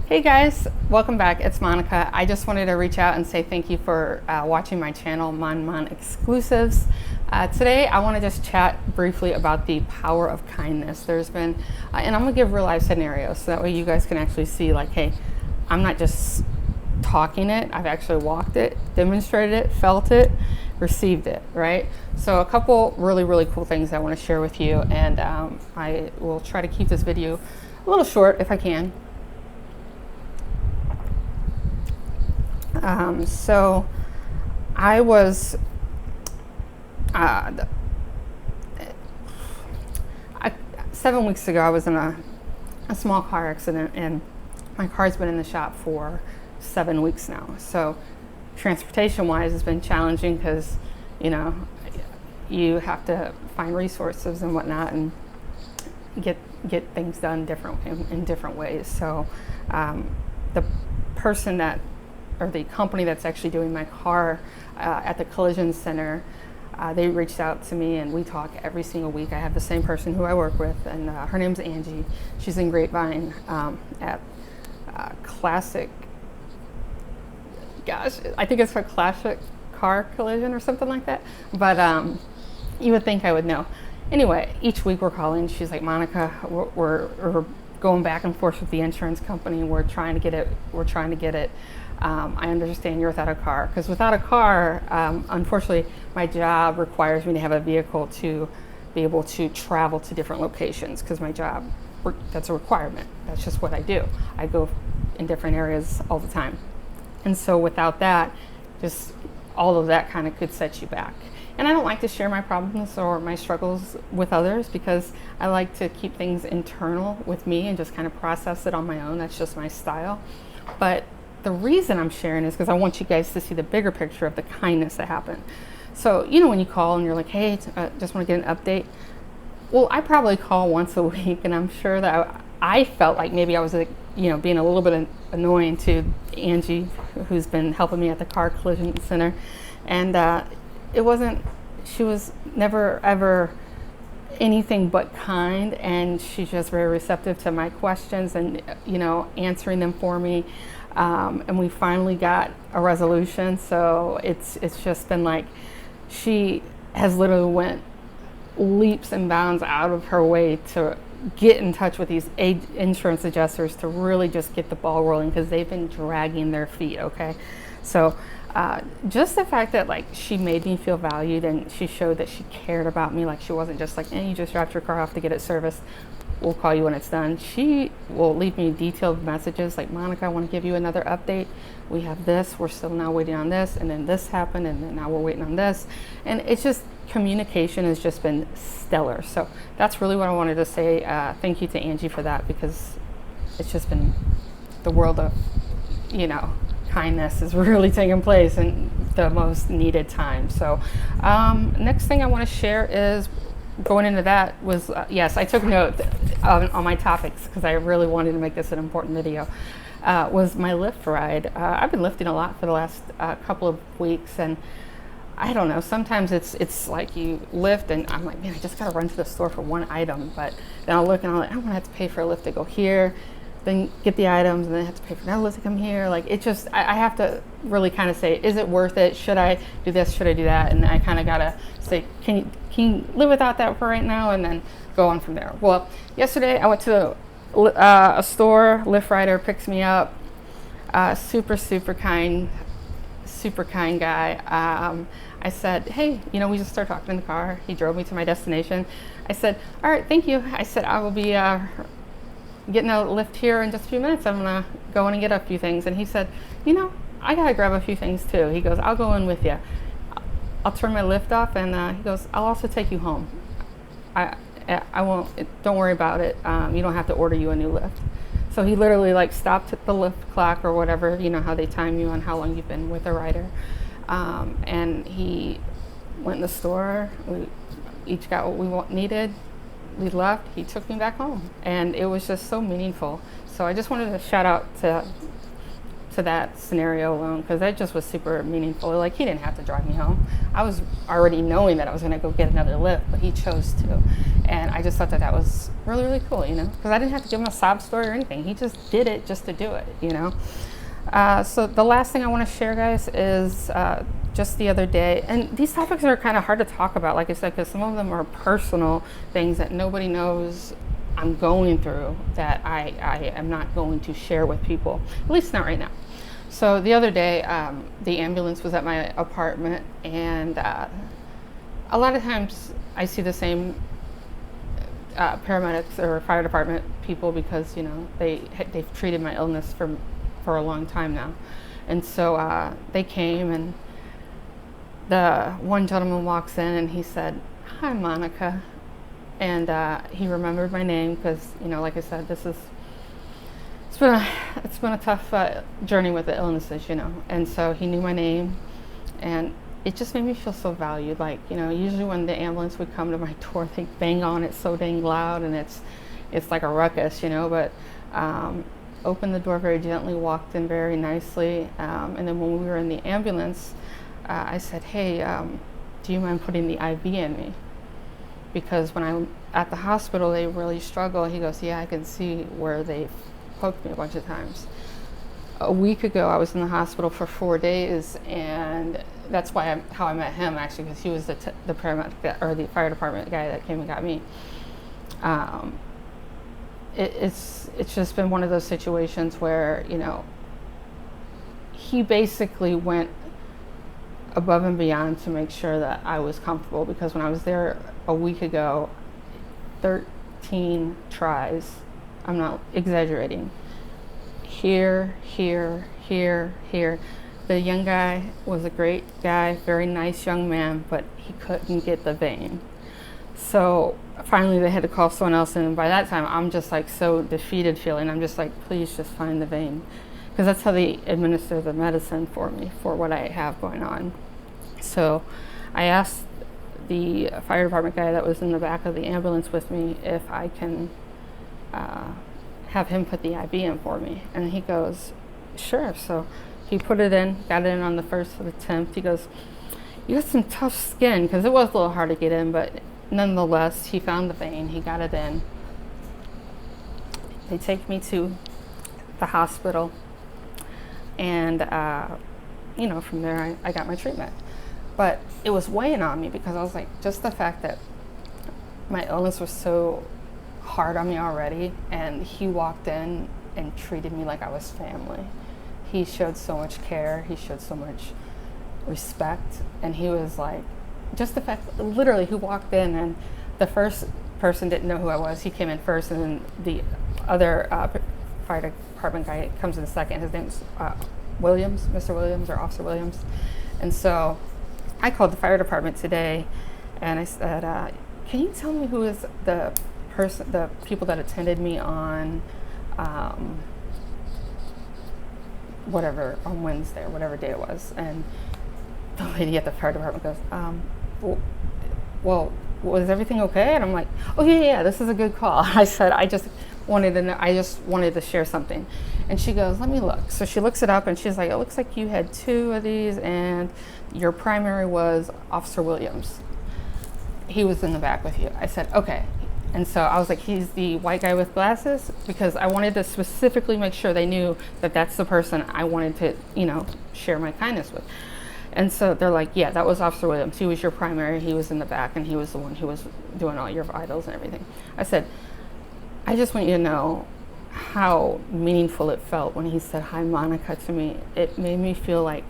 Hey guys, welcome back. It's Monica. I just wanted to reach out and say thank you for watching my channel, Mon Exclusives. Today I want to just chat briefly about the power of kindness. There's been, and I'm going to give real life scenarios so that way you guys can actually see like, hey, I'm not just talking it, I've actually walked it, demonstrated it, felt it, received it, right? So a couple really cool things I want to share with you, and I will try to keep this video a little short if I can. So I was 7 weeks ago I was in a small car accident, and my car's been in the shop for 7 weeks now. So transportation wise it's been challenging because you have to find resources and whatnot and get things done in different ways. So the person that, or the company that's actually doing my car at the collision center, they reached out to me and we talk every single week. I have the same person who I work with, and her name's Angie. She's in Grapevine at Classic, gosh, I think it's for Classic Car Collision or something like that. But you would think I would know. Anyway, each week we're calling. She's like, Monica, we're going back and forth with the insurance company. We're trying to get it. I understand you're without a car, because without a car, unfortunately, my job requires me to have a vehicle to be able to travel to different locations, because my job, that's a requirement. That's just what I do. I go in different areas all the time. And so without that, just all of that kind of could set you back. And I don't like to share my problems or my struggles with others, because I like to keep things internal with me and just kind of process it on my own. That's just my style. But the reason I'm sharing is because I want you guys to see the bigger picture of the kindness that happened. So, when you call and you're like, hey, just want to get an update. Well, I probably call once a week, and I'm sure that I felt like maybe I was, being a little bit annoying to Angie, who's been helping me at the car collision center. And she was never ever anything but kind, and she's just very receptive to my questions and answering them for me. And we finally got a resolution. So it's just been like, she has literally went leaps and bounds out of her way to get in touch with these insurance adjusters to really just get the ball rolling, because they've been dragging their feet. Okay, so just the fact that like she made me feel valued, and she showed that she cared about me. Like, she wasn't just like, you just dropped your car off to get it serviced, we'll call you when it's done. She will leave me detailed messages like, Monica, I want to give you another update. We have this, we're still now waiting on this, and then this happened, and then now we're waiting on this. And it's just, communication has just been stellar. So that's really what I wanted to say. Thank you to Angie for that, because it's just been the world of, kindness is really taking place in the most needed time. So next thing I want to share is, going into that was, yes, I took note on my topics because I really wanted to make this an important video, was my Lyft ride. I've been lifting a lot for the last couple of weeks, and I don't know, sometimes it's like you lift and I'm like, man, I just gotta run to the store for one item, but then I'll look and I'm like, I'm gonna have to pay for a Lyft to go here, then get the items, and then I have to pay for another Lyft to come here. Like, it just, I have to really kind of say, is it worth it? Should I do this? Should I do that? And I kind of gotta say, can you live without that for right now? And then go on from there. Well, yesterday I went to a store. Lyft rider picks me up. Super kind guy. I said, hey, we just started talking in the car. He drove me to my destination. I said, all right, thank you. I said, I will be getting a Lyft here in just a few minutes. I'm gonna go in and get a few things. And he said, I gotta grab a few things too. He goes, I'll go in with you. I'll turn my Lyft off, and he goes, I'll also take you home. I won't, don't worry about it. You don't have to order you a new Lyft. So he literally like stopped at the Lyft clock or whatever, how they time you on how long you've been with a rider. And he went in the store. We each got what we needed. We left. He took me back home, and it was just so meaningful. So I just wanted to shout out to to that scenario alone, because that just was super meaningful. Like, he didn't have to drive me home. I was already knowing that I was going to go get another lift, but he chose to. And I just thought that that was really, really cool, you know, because I didn't have to give him a sob story or anything. He just did it just to do it, you know. So the last thing I want to share, guys, is just the other day, and these topics are kind of hard to talk about, like I said, because some of them are personal things that nobody knows I'm going through, that I am not going to share with people, at least not right now. So the other day, the ambulance was at my apartment, and a lot of times I see the same paramedics or fire department people, because, you know, they've treated my illness for a long time now. And so they came, and the one gentleman walks in and he said, "Hi, Monica." And he remembered my name because, you know, like I said, it's been a tough journey with the illnesses, you know. And so he knew my name, and it just made me feel so valued. Like, you know, usually when the ambulance would come to my door, they bang on it so dang loud, and it's like a ruckus, you know. But opened the door very gently, walked in very nicely, and then when we were in the ambulance, I said, "Hey, do you mind putting the IV in me? Because when I'm at the hospital, they really struggle." He goes, "Yeah, I can see where they've poked me a bunch of times." A week ago, I was in the hospital for 4 days, and that's how I met him, actually, because he was the paramedic or the fire department guy that came and got me. It's just been one of those situations where, you know, he basically went above and beyond to make sure that I was comfortable, because when I was there a week ago, 13 tries, I'm not exaggerating, here. The young guy was a great guy, very nice young man, but he couldn't get the vein. So finally they had to call someone else in, and by that time I'm just like so defeated feeling. I'm just like, please just find the vein, because that's how they administer the medicine for me for what I have going on. So I asked the fire department guy that was in the back of the ambulance with me if I can have him put the IV in for me, and he goes, "Sure." So he put it in, got it in on the first attempt. He goes, "You got some tough skin," because it was a little hard to get in, but nonetheless, he found the vein, he got it in. They take me to the hospital, and you know, from there I got my treatment. But it was weighing on me, because I was like, just the fact that my illness was so hard on me already, and he walked in and treated me like I was family. He showed so much care, he showed so much respect, and he was like, just the fact, literally, he walked in, and the first person didn't know who I was. He came in first, and then the other fire department guy comes in second. His name's Williams, Mr. Williams, or Officer Williams. And so I called the fire department today, and I said, "Can you tell me who is the people that attended me on whatever, on Wednesday, or whatever day it was?" And the lady at the fire department goes, well, was everything okay? And I'm like, "Oh yeah, this is a good call." I said, I just wanted to share something. And she goes, "Let me look." So she looks it up, and she's like, "It looks like you had 2 of these, and your primary was Officer Williams. He was in the back with you." I said, "Okay." And so I was like, "He's the white guy with glasses?" Because I wanted to specifically make sure they knew that that's the person I wanted to, you know, share my kindness with. And so they're like, "Yeah, that was Officer Williams. He was your primary. He was in the back, and he was the one who was doing all your vitals and everything." I said, "I just want you to know how meaningful it felt when he said, 'Hi, Monica,' to me. It made me feel like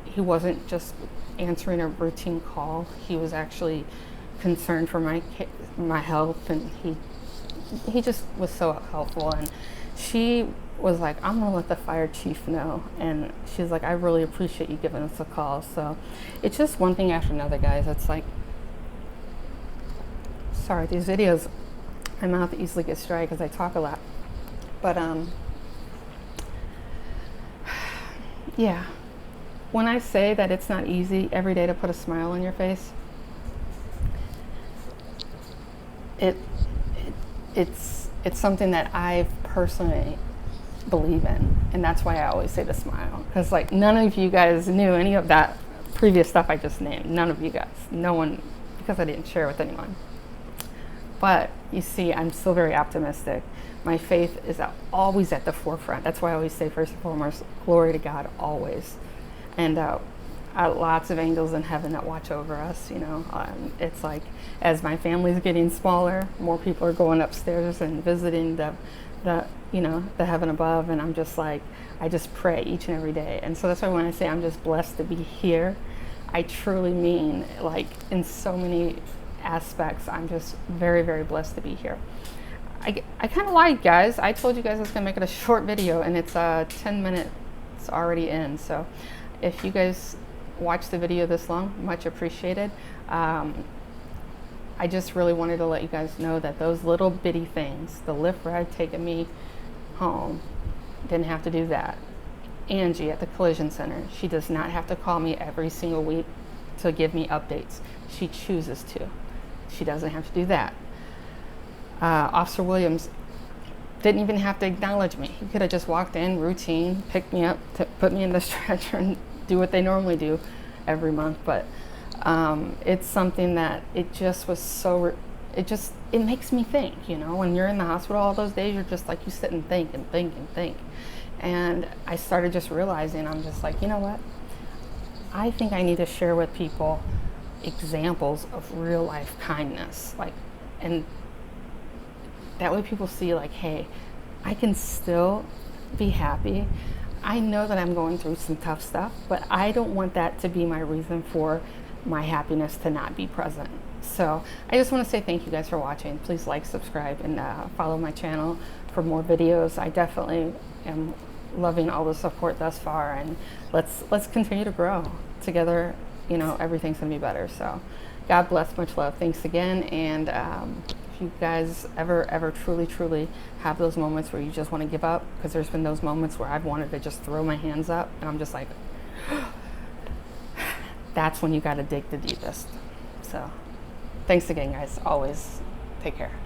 he wasn't just answering a routine call. He was actually concerned for my health, and he just was so helpful." And she was like, "I'm gonna let the fire chief know," and she's like, "I really appreciate you giving us a call." So it's just one thing after another, guys. It's like, sorry, these videos, my mouth easily gets dry because I talk a lot, but yeah, when I say that it's not easy every day to put a smile on your face, it's something that I've personally believe in. And that's why I always say to smile, because like none of you guys knew any of that previous stuff I just named. None of you guys, no one, because I didn't share with anyone. But you see, I'm still very optimistic. My faith is always at the forefront. That's why I always say, first and foremost, glory to God always. And lots of angels in heaven that watch over us. You know, it's like as my family's getting smaller, more people are going upstairs and visiting the heaven above. And I'm just like, I just pray each and every day. And so that's why when I say I'm just blessed to be here, I truly mean, like, in so many aspects, I'm just very, very blessed to be here. I kind of lied, guys. I told you guys I was going to make it a short video, and it's 10 minutes already in. So if you guys watch the video this long, much appreciated. I just really wanted to let you guys know that those little bitty things, the Lyft ride taking me home, didn't have to do that. Angie at the collision center, she does not have to call me every single week to give me updates. She chooses to. She doesn't have to do that. Officer Williams didn't even have to acknowledge me. He could have just walked in, routine, picked me up, put me in the stretcher, and do what they normally do every month. But it's something that it just was so, it makes me think, you know, when you're in the hospital all those days, you're just like, you sit and think and think and think. And I started just realizing, I'm just like, you know what? I think I need to share with people examples of real life kindness. Like, and that way people see like, hey, I can still be happy. I know that I'm going through some tough stuff, but I don't want that to be my reason for my happiness to not be present. So I just want to say thank you guys for watching. Please like, subscribe, and follow my channel for more videos. I definitely am loving all the support thus far, and let's continue to grow together. You know, everything's gonna be better. So God bless, much love. Thanks again. And if you guys ever truly have those moments where you just want to give up, because there's been those moments where I've wanted to just throw my hands up, and I'm just like, that's when you got to dig the deepest. So thanks again, guys. Always take care.